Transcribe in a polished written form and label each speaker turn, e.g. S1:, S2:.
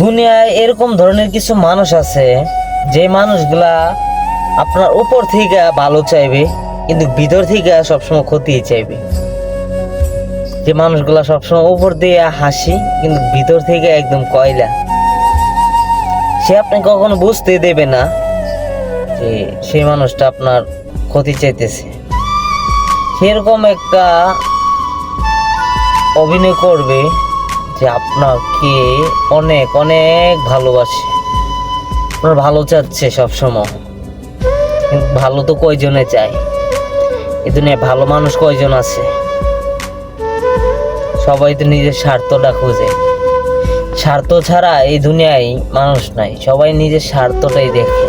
S1: দুনিয়ায় এরকম ধরনের কিছু মানুষ আছে যে মানুষগুলা আপনার উপর থেকে ভালো চাইবে কিন্তু ভিতর থেকে সবসময় ক্ষতি চাইবে। যে মানুষগুলা সবসময় উপর দিয়ে হাসি কিন্তু ভিতর থেকে একদম কয়লা। সে আপনাকে কখনো বুঝতে দেবে না যে সেই মানুষটা আপনার ক্ষতি চাইতেছে। সেরকম একটা অভিনয় করবে যে আপনাকে অনেক অনেক ভালোবাসে, আপনার ভালো চাচ্ছে সবসময়। কিন্তু ভালো তো কয়জনে চায়? এই দুনিয়ায় ভালো মানুষ কয়জন আছে? সবাই তো নিজের স্বার্থটা খোঁজে। স্বার্থ ছাড়া এই দুনিয়ায় মানুষ নাই, সবাই নিজের স্বার্থটাই দেখে।